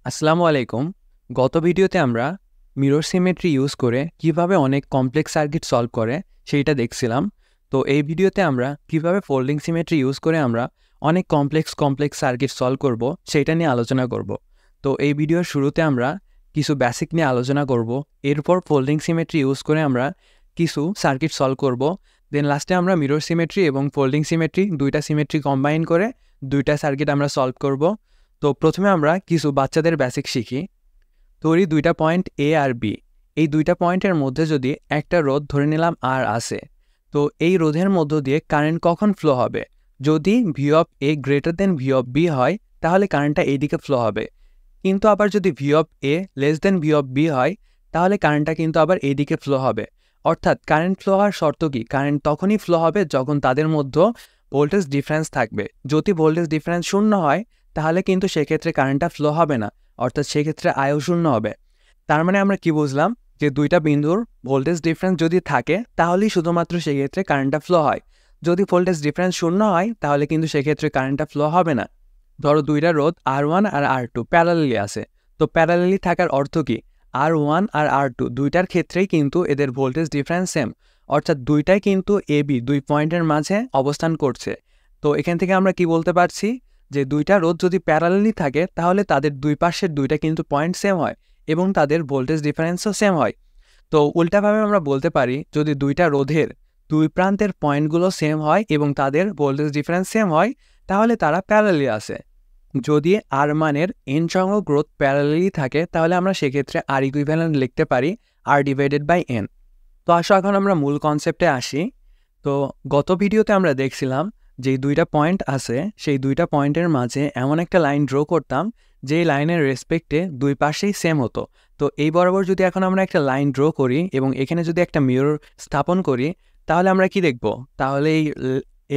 আসসালামু আলাইকুম। গত ভিডিওতে আমরা মিরর সিমেট্রি ইউজ করে কিভাবে অনেক কমপ্লেক্স সার্কিট সলভ করে সেইটা দেখছিলাম। তো এই ভিডিওতে আমরা কিভাবে ফোল্ডিং সিমেট্রি ইউজ করে আমরা অনেক কমপ্লেক্স সার্কিট সলভ করব সেইটা নিয়ে আলোচনা করব। তো এই ভিডিওর শুরুতে আমরা কিছু বেসিক নিয়ে আলোচনা করব, এরপর ফোল্ডিং সিমেট্রি ইউজ করে আমরা কিছু সার্কিট সলভ করব, দেন লাস্টে আমরা মিরর সিমেট্রি এবং ফোল্ডিং সিমেট্রি দুইটা সিমেট্রি কম্বাইন করে দুইটা সার্কিট আমরা সলভ করব। তো প্রথমে আমরা কিছু বাচ্চাদের বেসিক শিখি। তৈরি দুইটা পয়েন্ট এ আর বি, এই দুইটা পয়েন্টের মধ্যে যদি একটা রোধ ধরে নিলাম আর আছে, তো এই রোধের মধ্য দিয়ে কারেন্ট কখন ফ্লো হবে? যদি V of A greater than V of B হয় তাহলে কারেন্টটা এইদিকে ফ্লো হবে, কিন্তু আবার যদি V of A less than V of B হয় তাহলে কারেন্টটা কিন্তু আবার এইদিকে ফ্লো হবে। অর্থাৎ কারেন্ট ফ্লো হওয়ার শর্ত কি? কারেন্ট তখনই ফ্লো হবে যখন তাদের মধ্যে ভোল্টেজ ডিফারেন্স থাকবে। যদি ভোল্টেজ ডিফারেন্স শূন্য হয় তাহলে কিন্তু সেক্ষেত্রে কারেন্টটা ফ্লো হবে না, অর্থাৎ সেক্ষেত্রে আয়ও শূন্য হবে। তার মানে আমরা কি বুঝলাম? যে দুইটা বিন্দুর ভোল্টেজ ডিফারেন্স যদি থাকে তাহলেই শুধুমাত্র সেক্ষেত্রে কারেন্টটা ফ্লো হয়। যদি ভোল্টেজ ডিফারেন্স শূন্য হয় তাহলে কিন্তু সেক্ষেত্রে কারেন্টটা ফ্লো হবে না। ধরো দুইটা রোধ R1 আর R2 প্যারালালি আছে, তো প্যারালালি থাকার অর্থ কি? R1 আর R2 দুইটার ক্ষেত্রেই কিন্তু এদের ভোল্টেজ ডিফারেন্স সেম, অর্থাৎ দুইটাই কিন্তু AB দুই পয়েন্টের মাঝে অবস্থান করছে। তো এখান থেকে আমরা কি বলতে পারছি? যে দুইটা রোধ যদি প্যারালালি থাকে তাহলে তাদের দুই পাশের দুইটা কিন্তু পয়েন্ট সেম হয় এবং তাদের ভোল্টেজ ডিফারেন্সও সেম হয়। তো উল্টাভাবে আমরা বলতে পারি, যদি দুইটা রোধের দুই প্রান্তের পয়েন্টগুলো সেম হয় এবং তাদের ভোল্টেজ ডিফারেন্স সেম হয় তাহলে তারা প্যারালালি আছে। যদি আর মানের এন সংখ্যক রোধ প্যারালালি থাকে তাহলে আমরা সেক্ষেত্রে আর ইকুইভ্যালেন্ট লিখতে পারি আর ডিভাইডেড বাই এন। তো আসো এখন আমরা মূল কনসেপ্টে আসি। তো গত ভিডিওতে আমরা দেখছিলাম যে দুইটা পয়েন্ট আছে, সেই দুইটা পয়েন্টের মাঝে এমন একটা লাইন ড্র করতাম যেই লাইনের রেসপেক্টে দুই পাশেই সেম হতো। তো এই বরাবর যদি এখন আমরা একটা লাইন ড্র করি এবং এখানে যদি একটা মিরর স্থাপন করি তাহলে আমরা কি দেখব? তাহলে এই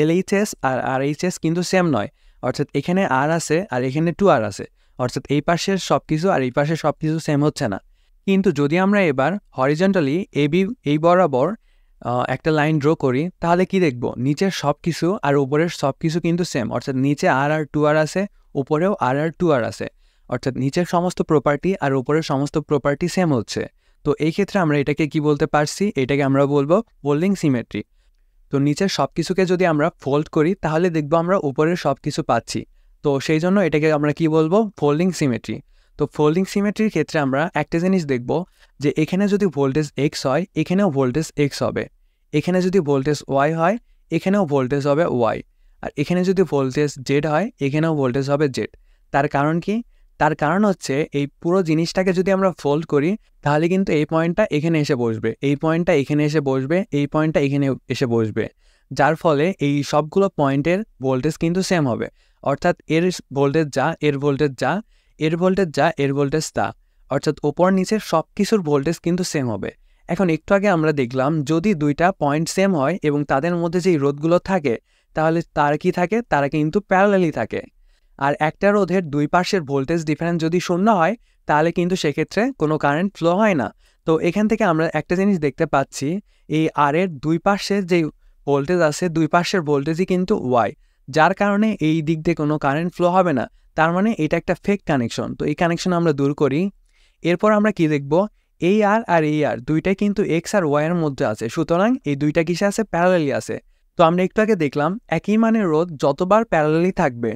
LHS আর RHS কিন্তু সেম নয়, অর্থাৎ এখানে আর আছে আর এখানে 2R আছে, অর্থাৎ এই পাশের সব কিছু আর এই পাশের সব কিছু সেম হচ্ছে না। কিন্তু যদি আমরা এবার হরিজন্টালি এই বরাবর একটা লাইন ড্র করি তাহলে কি দেখব? নিচের সব কিছু আর উপরের সব কিছু কিন্তু সেম, অর্থাৎ নিচে আর 2R আছে, উপরেও আর 2R আছে, অর্থাৎ নিচের সমস্ত প্রপার্টি আর উপরের সমস্ত প্রপার্টি সেম হচ্ছে। তো এই ক্ষেত্রে আমরা এটাকে কি বলতে পারছি? এটাকে আমরা বলবো ফোল্ডিং সিমেট্রি। তো নিচের সব কিছুকে যদি আমরা ফোল্ড করি তাহলে দেখব আমরা উপরের সব কিছু পাচ্ছি। তো সেই জন্য এটাকে আমরা কি বলবো? Folding symmetry. তো ফোল্ডিং সিমেট্রির ক্ষেত্রে আমরা একটা জিনিস দেখব যে এখানে যদি ভোল্টেজ এক্স হয় এখানেও ভোল্টেজ এক্স হবে, এখানে যদি ভোল্টেজ ওয়াই হয় এখানেও ভোল্টেজ হবে ওয়াই, আর এখানে যদি ভোল্টেজ জেড হয় এখানেও ভোল্টেজ হবে জেড। তার কারণ কি? তার কারণ হচ্ছে এই পুরো জিনিসটাকে যদি আমরা ফোল্ড করি তাহলে কিন্তু এই পয়েন্টটা এখানে এসে বসবে, এই পয়েন্টটা এখানে এসে বসবে, এই পয়েন্টটা এখানে এসে বসবে, যার ফলে এই সবগুলো পয়েন্টের ভোল্টেজ কিন্তু সেম হবে। অর্থাৎ এর ভোল্টেজ যা এর ভোল্টেজ যা, এর ভোল্টেজ যা এর ভোল্টেজ তা, অর্থাৎ ওপর নিচের সব কিছুর ভোল্টেজ কিন্তু সেম হবে। এখন একটু আগে আমরা দেখলাম যদি দুইটা পয়েন্ট সেম হয় এবং তাদের মধ্যে যেই রোধগুলো থাকে তাহলে তারা কি থাকে? তারা কিন্তু প্যারালালি থাকে। আর একটা রোধের দুই পাশের ভোল্টেজ ডিফারেন্স যদি শূন্য হয় তাহলে কিন্তু সেক্ষেত্রে কোনো কারেন্ট ফ্লো হয় না। তো এখান থেকে আমরা একটা জিনিস দেখতে পাচ্ছি, এই আর এর দুই পাশের যে ভোল্টেজ আছে দুই পাশের ভোল্টেজই কিন্তু ওয়াই, যার কারণে এই দিক দিয়ে কোনো কারেন্ট ফ্লো হবে না। তার মানে এটা একটা ফেক কানেকশন। তো এই কানেকশন আমরা দূর করি। এরপর আমরা কি দেখব? এই আর আর এই আর দুইটাই কিন্তু এক্স আর ওয়াই এর মধ্যে আছে, সুতরাং এই দুইটা কিসে আছে? প্যারালালি আছে। তো আমরা একটু আগে দেখলাম একই মানের রোধ যতবার প্যারালালি থাকবে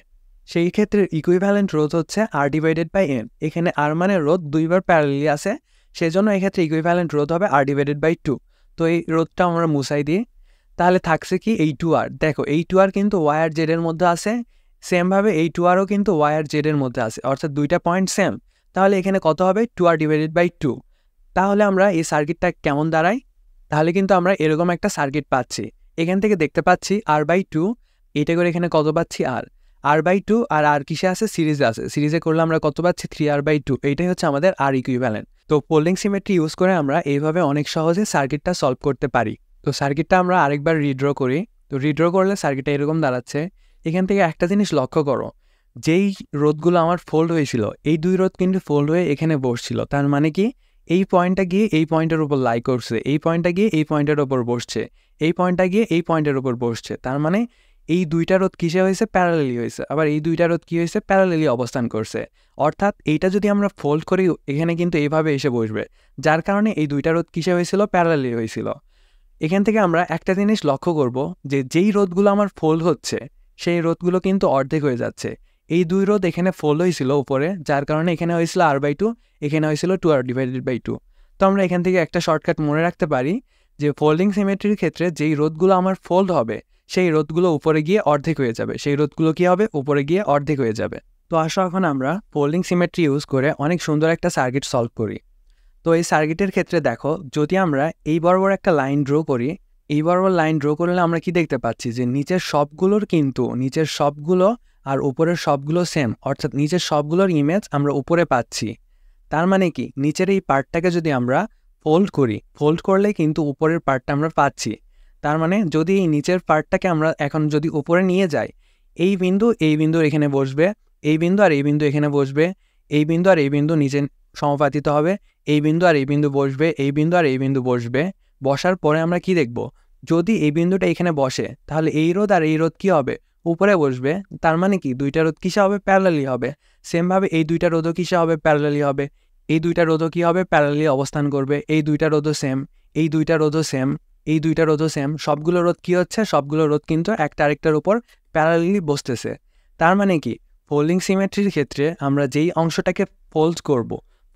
সেই ক্ষেত্রে ইকুইভ্যালেন্ট রোধ হচ্ছে আর ডিভাইডেড বাই এন। এখানে আর মানের রোধ দুইবার প্যারালালি আছে, সেজন্য এক্ষেত্রে ইকুইভ্যালেন্ট রোধ হবে আর ডিভাইডেড বাই 2। তো এই রোধটা আমরা মুছাই দিই, তাহলে থাকছে কি? এই 2R। দেখো এই 2R কিন্তু ওয়াই আর জেড এর মধ্যে আছে, সেমভাবে এই 2Rও কিন্তু ওয়াই আর জেড এর মধ্যে আছে, অর্থাৎ দুইটা পয়েন্ট সেম। তাহলে এখানে কত হবে? 2R divided by 2। তাহলে আমরা এই সার্কিটটা কেমন দাঁড়াই? তাহলে কিন্তু আমরা এরকম একটা সার্কিট পাচ্ছি। এখান থেকে দেখতে পাচ্ছি R/2, এটা করে এখানে কত পাচ্ছি? R/2, আর আর কিসে আছে? সিরিজে আছে। সিরিজে করলে আমরা কত পাচ্ছি? 3R/2। এইটাই হচ্ছে আমাদের আর ইকুইভ্যালেন্ট। তো ফোল্ডিং সিমেট্রি ইউজ করে আমরা এইভাবে অনেক সহজে সার্কিটটা সলভ করতে পারি। তো সার্কিটটা আমরা আরেকবার রিড্র করি। তো রিড্র করলে সার্কিটটা এরকম দাঁড়াচ্ছে। এখান থেকে একটা জিনিস লক্ষ্য করো, যেই রোধগুলো আমার ফোল্ড হয়েছিল এই দুই রোধ কিন্তু ফোল্ড হয়ে এখানে বসছিল। তার মানে কি? এই পয়েন্টটা গিয়ে এই পয়েন্টের উপর লাই করছে, এই পয়েন্টটা গিয়ে এই পয়েন্টের উপর বসছে, এই পয়েন্টটা গিয়ে এই পয়েন্টের উপর বসছে। তার মানে এই দুইটা রোধ কিসে হয়েছে? প্যারালালি হয়েছে। আবার এই দুইটা রোধ কী হয়েছে? প্যারালালি অবস্থান করছে। অর্থাৎ এইটা যদি আমরা ফোল্ড করি এখানে কিন্তু এইভাবে এসে বসবে, যার কারণে এই দুইটা রোধ কিসে হয়েছিল? প্যারালালি হয়েছিল। এখান থেকে আমরা একটা জিনিস লক্ষ্য করব যে যেই রোধগুলো আমার ফোল্ড হচ্ছে সেই রোধগুলো কিন্তু অর্ধেক হয়ে যাচ্ছে। এই দুই রোধ এখানে ফোল্ড হয়েছিল উপরে, যার কারণে এখানে হয়েছিল R/2, এখানে হয়েছিল 2R/2। তো আমরা এখান থেকে একটা শর্টকাট মনে রাখতে পারি যে ফোল্ডিং সিমেট্রির ক্ষেত্রে যেই রোধগুলো আমার ফোল্ড হবে সেই রোধগুলো উপরে গিয়ে অর্ধেক হয়ে যাবে, সেই রোধগুলো কী হবে? উপরে গিয়ে অর্ধেক হয়ে যাবে। তো আসো এখন আমরা ফোল্ডিং সিমেট্রি ইউজ করে অনেক সুন্দর একটা সার্কিট সলভ করি। তো এই সার্কিটের ক্ষেত্রে দেখো, যদি আমরা এই বরাবর একটা লাইন ড্র করি, এই বরাবর লাইন ড্র করলে আমরা কি দেখতে পাচ্ছি যে নিচের সবগুলো আর উপরের সবগুলো সেম, অর্থাৎ নিচের সবগুলোর ইমেজ আমরা উপরে পাচ্ছি। তার মানে কি, নিচের এই পার্টটাকে যদি আমরা ফোল্ড করলে কিন্তু উপরের পার্টটা আমরা পাচ্ছি। তার মানে যদি এই নিচের পার্টটাকে আমরা এখন যদি উপরে নিয়ে যাই, এই বিন্দু এখানে বসবে, এই বিন্দু আর এই বিন্দু এখানে বসবে, এই বিন্দু আর এই বিন্দু নিচে সমাপাতিত হবে, এই বিন্দু আর এই বিন্দু বসবে, এই বিন্দু আর এই বিন্দু বসবে। বসার পরে আমরা কি দেখব? যদি এই বিন্দুটা এখানে বসে তাহলে এই রোধ আর এই রোধ কি হবে? উপরে বসবে। তার মানে কি, দুইটা রোধ কিসে হবে? প্যারালালি হবে। সেমভাবে এই দুইটা রোধও কিসে হবে? প্যারালালি হবে। এই দুইটা রোধও কি হবে? প্যারালালি অবস্থান করবে। এই দুইটা রোধও সেম, এই দুইটা রোধও সেম, এই দুইটা রোধও সেম। সবগুলো রোধ কি হচ্ছে? সবগুলো রোধ কিন্তু একটা আরেকটার উপর প্যারালালি বসতেছে। তার মানে কি, ফোল্ডিং সিমেট্রির ক্ষেত্রে আমরা যেই অংশটাকে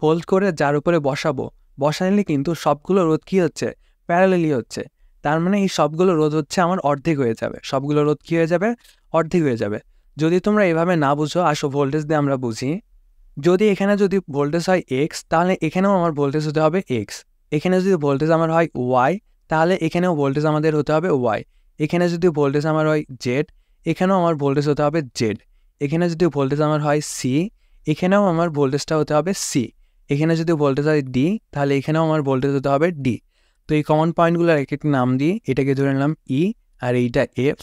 ফোল্ড করে যার উপরে বসাইলে কিন্তু সবগুলো রোধ কি হচ্ছে? প্যারালালি হচ্ছে। তার মানে এই সবগুলো রোধ হচ্ছে আমার অর্ধেক হয়ে যাবে। সবগুলো রোধ কি হয়ে যাবে? অর্ধেক হয়ে যাবে। যদি তোমরা এভাবে না বুঝো, আসো ভোল্টেজ দিয়ে আমরা বুঝি। যদি এখানে যদি ভোল্টেজ হয় x, তাহলে এখানেও আমার ভোল্টেজ হতে হবে x। এখানে যদি ভোল্টেজ আমার হয় y, তাহলে এখানেও ভোল্টেজ আমাদের হতে হবে y। এখানে যদি ভোল্টেজ আমার হয় z, এখানেও আমার ভোল্টেজ হতে হবে z। এখানে যদি ভোল্টেজ আমার হয় c, এখানেও আমার ভোল্টেজটা হতে হবে c। এখানে যদি ভোল্টেজ হয় d, তাহলে এখানেও আমার ভোল্টেজ হতে হবে d। তো এই কমন পয়েন্টগুলোর এক একটা নাম দিই। এটাকে ধরে নিলাম e, আর এইটা f,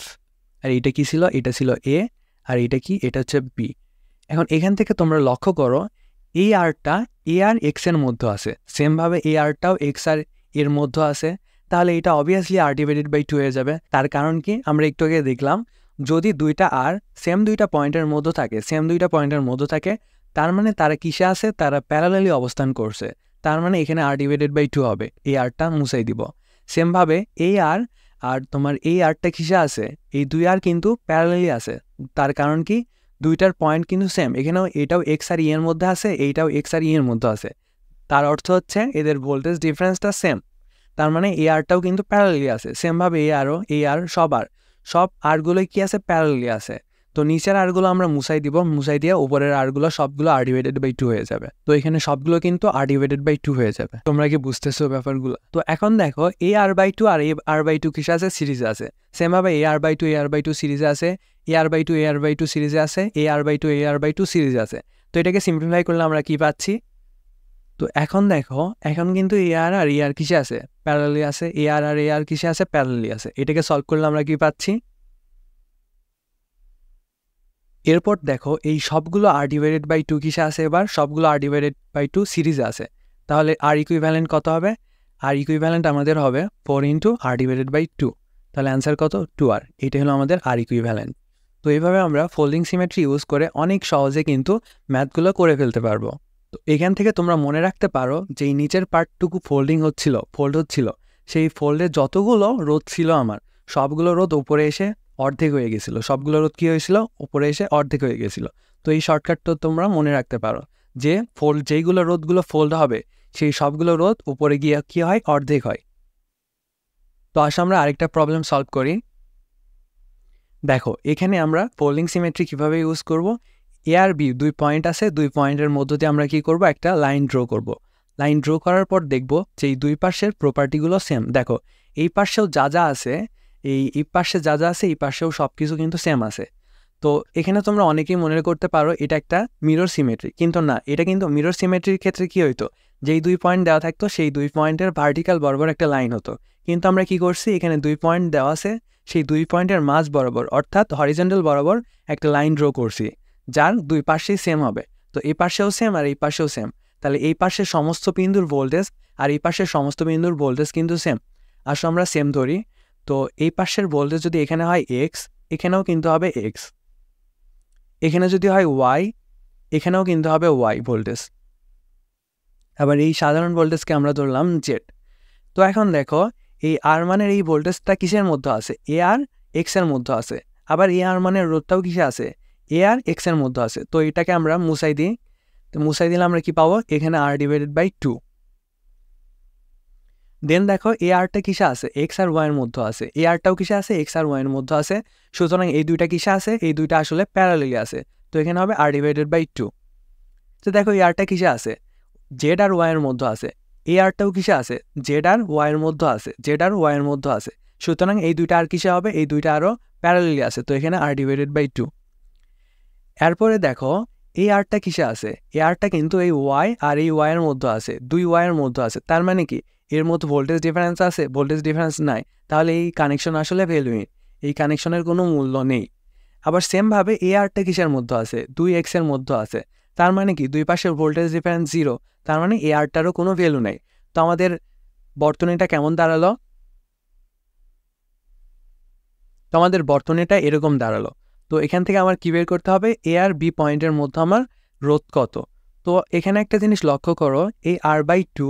আর এইটা কি ছিল? এটা ছিল a, আর এইটা কি? এটা হচ্ছে b। এখন এখান থেকে তোমরা লক্ষ্য করো, এই আরটা এ আর এক্স এর মধ্যে আছে, সেমভাবে এই আরটাও এক্স আর এর মধ্যে আছে। তাহলে এটা অবভিয়াসলি R/2 হয়ে যাবে। তার কারণ কি, আমরা একটু আগে দেখলাম, যদি দুইটা আর সেম দুইটা পয়েন্টের মধ্যে থাকে, তার মানে তারা কিসে আছে? তারা প্যারালালি অবস্থান করছে। তার মানে এখানে R/2 হবে। এই আরটা মুছাই দিব। সেমভাবে এই আর আর তোমার এই আরটা কিসে আছে? এই দুই আর কিন্তু প্যারালালি আছে। তার কারণ কি, দুইটার পয়েন্ট কিন্তু সেম। এখানেও এটাও এক্স আর ই এর মধ্যে আছে, এইটাও এক্স আর ই এর মধ্যে আছে। তার অর্থ হচ্ছে এদের ভোল্টেজ ডিফারেন্সটা সেম। তার মানে এই আরটাও কিন্তু প্যারালালি আছে। সেমভাবে এই আর সব আরগুলোই কি আছে? প্যারালালি আছে। তো নিচের আরগুলো আমরা মুছাই দিয়ে উপরের আরগুলো সবগুলো R/2 হয়ে যাবে। তো এখানে সবগুলো কিন্তু R/2 হয়ে যাবে। তোমরা কি বুঝতেছো ব্যাপারগুলো? তো এখন দেখো, এই R/2 আর এই R/2 কিসে আছে? সিরিজে আছে। সেমভাবে এই R/2 সিরিজে আছে, A/2 সিরিজে আছে, A/2 সিরিজে আছে। তো এটাকে সিম্পলিফাই করলে আমরা কি পাচ্ছি? তো এখন দেখো, এখন কিন্তু AR আর AR কিসে আছে? প্যারালালি আছে। AR আর AR কিসে আছে? প্যারালালি আছে। এটাকে সলভ করলে আমরা কি পাচ্ছি? এরপর দেখো, এই সবগুলো R/2 কিসে আছে? এবার সবগুলো R/2 সিরিজে আছে। তাহলে R ইকুইভ্যালেন্ট কত হবে? R ইকুইভ্যালেন্ট আমাদের হবে 4 × R/2। তাহলে অ্যান্সার কত? 2R। এটা হলো আমাদের R ইকুইভ্যালেন্ট। তো এইভাবে আমরা ফোল্ডিং সিমেট্রি ইউজ করে অনেক সহজে কিন্তু ম্যাথগুলো করে ফেলতে পারবো। তো এখান থেকে তোমরা মনে রাখতে পারো যে এই নিচের পার্টটুকু ফোল্ড হচ্ছিল, সেই ফোল্ডে যতগুলো রোধ ছিল আমার, সবগুলো রোধ উপরে এসে অর্ধেক হয়ে গেছিলো। সবগুলো রোধ কী হয়েছিল? উপরে এসে অর্ধেক হয়ে গেছিলো। তো এই শর্টকাটটা তোমরা মনে রাখতে পারো যে যেইগুলো রোধগুলো ফোল্ড হবে সেই সবগুলো রোধ উপরে গিয়ে কী হয়? অর্ধেক হয়। তো আসলে আমরা আরেকটা প্রবলেম সলভ করি। দেখো, এখানে আমরা ফোল্ডিং সিমেট্রি কীভাবে ইউজ করব? এ আর বি দুই পয়েন্ট আছে, দুই পয়েন্টের মধ্য দিয়ে আমরা কি করব? একটা লাইন ড্র করব। লাইন ড্র করার পর দেখব যে এই দুই পাশের প্রপার্টিগুলো সেম। দেখো, এই পাশেও যা আছে, এই পাশে যা আছে, এই পাশেও সব কিছু কিন্তু সেম আছে। তো এখানে তোমরা অনেকেই মনে করতে পারো এটা একটা মিরর সিমেট্রি, কিন্তু না, এটা কিন্তু মিরর সিমেট্রির ক্ষেত্রে কি হইতো? যেই দুই পয়েন্ট দেওয়া থাকতো সেই দুই পয়েন্টের ভার্টিক্যাল বরাবর একটা লাইন হতো। কিন্তু আমরা কি করছি? এখানে দুই পয়েন্ট দেওয়া আছে, সেই দুই পয়েন্টের মাঝ বরাবর অর্থাৎ হরিজন্টাল বরাবর একটা লাইন ড্র করছি, যার দুই পাশেই সেম হবে। তো এই পাশেও সেম আর এই পাশেও সেম। তাহলে এই পাশের সমস্ত বিন্দুর ভোল্টেজ আর এই পাশের সমস্ত বিন্দুর ভোল্টেজ কিন্তু সেম। আসলে আমরা সেম ধরি। তো এই পাশের ভোল্টেজ যদি এখানে হয় এক্স, এখানেও কিন্তু হবে এক্স, এখানে যদি হয় ওয়াই এখানেও কিন্তু হবে ওয়াই ভোল্টেজ। আবার এই সাধারণ ভোল্টেজকে আমরা ধরলাম জেড। তো এখন দেখো এই আর মানের এই ভোল্টেজটা কিসের মধ্যে আছে, এ আর এক্স এর মধ্যে আছে। আবার এ আর মানের রোধটাও কিসে আছে, এ আর এক্স এর মধ্যে আছে। তো এটাকে আমরা মুছাই দিই। তো মুছাই দিলে আমরা কি পাবো, এখানে আর ডিভাইডেড বাই 2। দেন দেখো এ আরটা কিসে আছে, এক্স আর ওয়াই এর মধ্যে আছে। এ আরটাও কিসে আছে, এক্স আর ওয়াই এর মধ্যে আছে। সুতরাং এই দুইটা কিসে আছে, এই দুইটা আসলে প্যারালালি আছে। তো এখানে হবে আর ডিভাইডেড বাই 2। তো দেখো এ আরটা কিসে আছে, জেড আর ওয়াই এর মধ্যে আছে। এ আরটাও কিসে আছে, জেড আর ওয়াই এর মধ্যে আছে, জেড আর ওয়াই এর মধ্যে আছে। সুতরাং এই দুইটা আর কিসে হবে, এই দুইটা আরও প্যারালালি আছে। তো এখানে আর ডিভাইডেড বাই 2। এরপরে দেখো এই আরটা কিসে আছে, এই আরটা কিন্তু এই ওয়াই আর এই ওয়াই এর মধ্যে আছে, দুই ওয়াই এর মধ্যে আছে। তার মানে কি এর মধ্যে ভোল্টেজ ডিফারেন্স আছে, ভোল্টেজ ডিফারেন্স নাই, তাহলে এই কানেকশন আসলে ভ্যালুহীন, এই কানেকশনের কোনো মূল্য নেই। আবার সেমভাবে এই আরটা কিসের মধ্যে আছে, দুই এক্স এর মধ্যে আছে। তার মানে কি দুই পাশের ভোল্টেজ ডিফারেন্স 0, তার মানে এই আরটারও কোনো ভ্যালু নেই। তো আমাদের বর্তনীটা কেমন দাঁড়ালো, তো আমাদের বর্তনীটা এরকম দাঁড়ালো। তো এখান থেকে আমার কি বের করতে হবে, এ আর বি পয়েন্টের মধ্যে আমার রোধ কত। তো এখানে একটা জিনিস লক্ষ্য করো, এই আর বাই 2,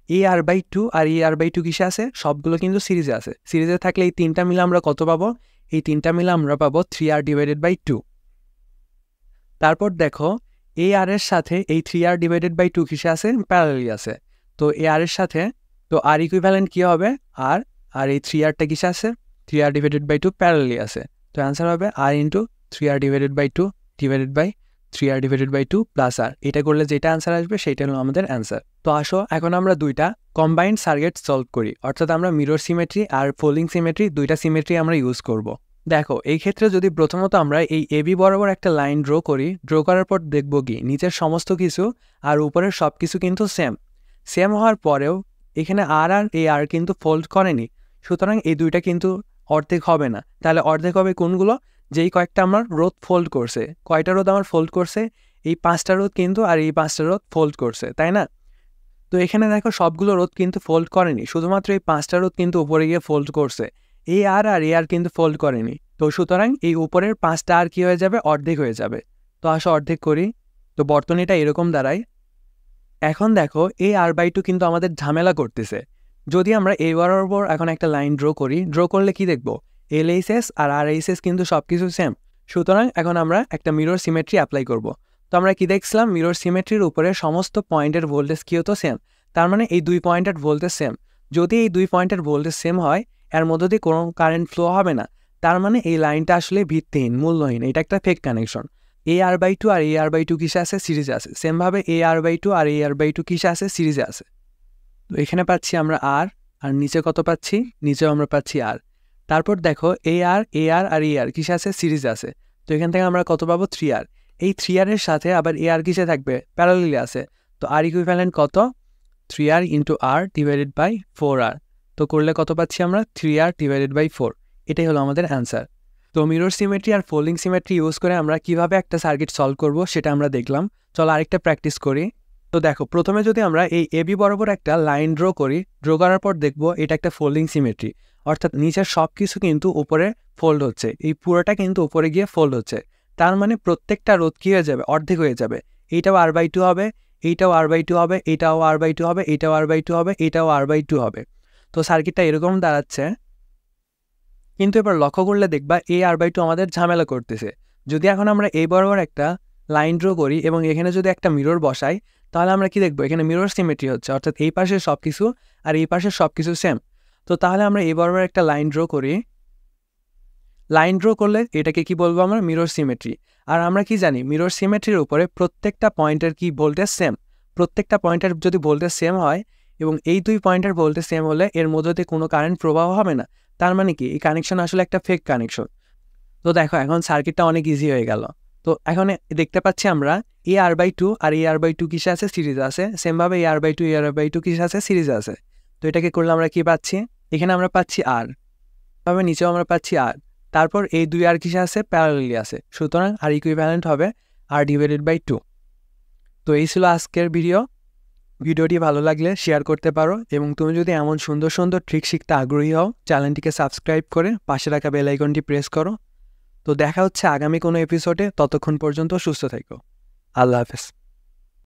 এই আর বাই 2 আর এই আর বাই 2 কিসে আছে, সবগুলো কিন্তু সিরিজে আছে। সিরিজে থাকলে এই তিনটা মিলে আমরা কত পাবো, এই তিনটা মিলে আমরা পাবো 3r ডিভাইডেড বাই 2। তারপর দেখো এই আর এর সাথে এই 3r ডিভাইডেড বাই 2 কিসে আছে, প্যারালালি আছে। তো এই আর এর সাথে তো আর ইকুইভ্যালেন্ট কি হবে, আর আর এই 3rটা কিসে আছে, 3r ডিভাইডেড বাই 2 প্যারালালি আছে। তো অ্যান্সার হবে r into 3r divided by 2 divided by 3r divided by 2 plus r. এটা করলে যেটা অ্যান্সার আসবে সেইটা হলো আমাদের অ্যান্সার। তো আসো এখন আমরা দুইটা কম্বাইন্ড সার্কিট সলভ করি, অর্থাৎ আমরা মিরর সিমেট্রি আর ফোল্ডিং সিমেট্রি, দুইটা সিমেট্রি আমরা ইউজ করব। দেখো এই ক্ষেত্রে যদি প্রথমত আমরা এই এবি বরাবর একটা লাইন ড্র করি, ড্র করার পর দেখব কি নিচের সমস্ত কিছু আর উপরের সব কিছু কিন্তু সেম হওয়ার পরেও এখানে আর আর এ আর কিন্তু ফোল্ড করেনি। সুতরাং এই দুইটা কিন্তু অর্ধেক হবে না। তাহলে অর্ধেক হবে কোনগুলো, যেই কয়েকটা আমার রোধ ফোল্ড করছে, কয়টা রোধ আমার ফোল্ড করছে, এই 5টা রোধ কিন্তু, আর এই 5টা রোধ ফোল্ড করছে, তাই না। তো এখানে দেখো সবগুলো রোধ কিন্তু ফোল্ড করেনি, শুধুমাত্র এই 5টা রোধ কিন্তু উপরে গিয়ে ফোল্ড করছে। এই আর আর এ আর কিন্তু ফোল্ড করেনি। তো সুতরাং এই উপরের 5টা আর কি হয়ে যাবে, অর্ধেক হয়ে যাবে। তো আসো অর্ধেক করি। তো বর্তনীটা এরকম দাঁড়ায়। এখন দেখো এই আর বাই 2 কিন্তু আমাদের ঝামেলা করতেছে। যদি আমরা এই বরাবর এখন একটা লাইন ড্র করি, ড্র করলে কি দেখবো, এলএইচএস আর আরএইচএস কিন্তু সব কিছু সেম। সুতরাং এখন আমরা একটা মিরর সিমেট্রি অ্যাপ্লাই করব। তো আমরা কি দেখছিলাম, মিরর সিমেট্রির উপরে সমস্ত পয়েন্টের ভোল্টেজ কি হতো, সেম। তার মানে এই দুই পয়েন্টের ভোল্টেজ সেম। যদি এই দুই পয়েন্টের ভোল্টেজ সেম হয়, এর মধ্যে দিয়ে কোনো কারেন্ট ফ্লো হবে না। তার মানে এই লাইনটা আসলে ভিত্তিহীন, মূল্যহীন, এটা একটা fake connection. A R by 2 আর এ আর বাই 2 কিসে আছে, সিরিজে আছে। সেমভাবে এ আর বাই 2 আর এ আর বাই 2 কিসে আছে, সিরিজে আছে। তো এখানে পাচ্ছি আমরা আর, আর নিচে কত পাচ্ছি, নিচেও আমরা পাচ্ছি আর। তারপর দেখো এ আর আর এ আর কিসে আছে, সিরিজে আছে। তো এখান থেকে আমরা কত পাবো, 3r। এই 3r এর সাথে আবার এ আর কিসে থাকবে, প্যারালালি আছে। তো আর ইকুইভ্যালেন্ট কত, 3r into R divided by 4r। তো করলে কত পাচ্ছি আমরা, 3r ডিভাইডেড বাই 4। এটাই হলো আমাদের অ্যান্সার। তো মিরর সিমেট্রি আর ফোল্ডিং সিমেট্রি ইউজ করে আমরা কিভাবে একটা সার্কিট সলভ করব সেটা আমরা দেখলাম। চলো আরেকটা প্র্যাকটিস করি। তো দেখো প্রথমে যদি আমরা এই এবি বরাবর একটা লাইন ড্র করি, ড্র করার পর দেখব এটা একটা ফোল্ডিং সিমেট্রি, অর্থাৎ নিচের সব কিছু কিন্তু উপরে ফোল্ড হচ্ছে, এই পুরোটা কিন্তু উপরে গিয়ে ফোল্ড হচ্ছে। তার মানে প্রত্যেকটা রোধ কী হয়ে যাবে, অর্ধেক হয়ে যাবে। এইটাও আর বাই 2 হবে, এইটাও আর বাই 2 হবে, এইটাও আর বাই 2 হবে, এইটাও আর বাই 2 হবে, এইটাও আর বাই 2 হবে। তো সার্কিটটা এরকম দাঁড়াচ্ছে। কিন্তু এবার লক্ষ্য করলে দেখবা এ আর বাই 2 আমাদের ঝামেলা করতেছে। যদি এখন আমরা এই বরাবর একটা লাইন ড্র করি এবং এখানে যদি একটা মিরর বসাই, তাহলে আমরা কি দেখবো, এখানে মিরর সিমেট্রি হচ্ছে, অর্থাৎ এই পাশের সব কিছু আর এই পাশের সব কিছু সেম। তো তাহলে আমরা এই বরাবর একটা লাইন ড্র করি। লাইন ড্র করলে এটাকে কি বলবো আমরা, মিরর সিমেট্রি। আর আমরা কি জানি, মিরর সিমেট্রির উপরে প্রত্যেকটা পয়েন্টের কি ভোল্টেজ সেম। প্রত্যেকটা পয়েন্টের যদি ভোল্টেজ সেম হয় এবং এই দুই পয়েন্টের ভোল্টেজ সেম হলে এর মধ্যে কোনো কারেন্ট প্রবাহ হবে না। তার মানে কি এই কানেকশন আসলে একটা ফেক কানেকশন। তো দেখো এখন সার্কিটটা অনেক ইজি হয়ে গেল। তো এখন দেখতে পাচ্ছি আমরা এ আর বাই 2 আর এ আর বাই 2 কিসে আছে, সিরিজে আছে। সেমভাবে এ R by 2 A R by 2 কিসে আছে, সিরিজে আছে। তো এটাকে করলে আমরা কি পাচ্ছি, এখানে আমরা পাচ্ছি আর, তবে নিচেও আমরা পাচ্ছি আর। তারপর এই দুই আর কিসে আছে, প্যারালালি আছে। সুতরাং আর ইকুইভ্যালেন্ট হবে আর ডিভাইডেড বাই 2। তো এই ছিল আজকের ভিডিওটি ভালো লাগলে শেয়ার করতে পারো, এবং তুমি যদি এমন সুন্দর সুন্দর ট্রিক শিখতে আগ্রহী হও, চ্যানেলটিকে সাবস্ক্রাইব করে পাশে রাখা বেল আইকনটি প্রেস করো। তো দেখা হচ্ছে আগামী কোনো এপিসোডে, ততক্ষণ পর্যন্ত সুস্থ থেকো। আল্লাহ হাফেজ।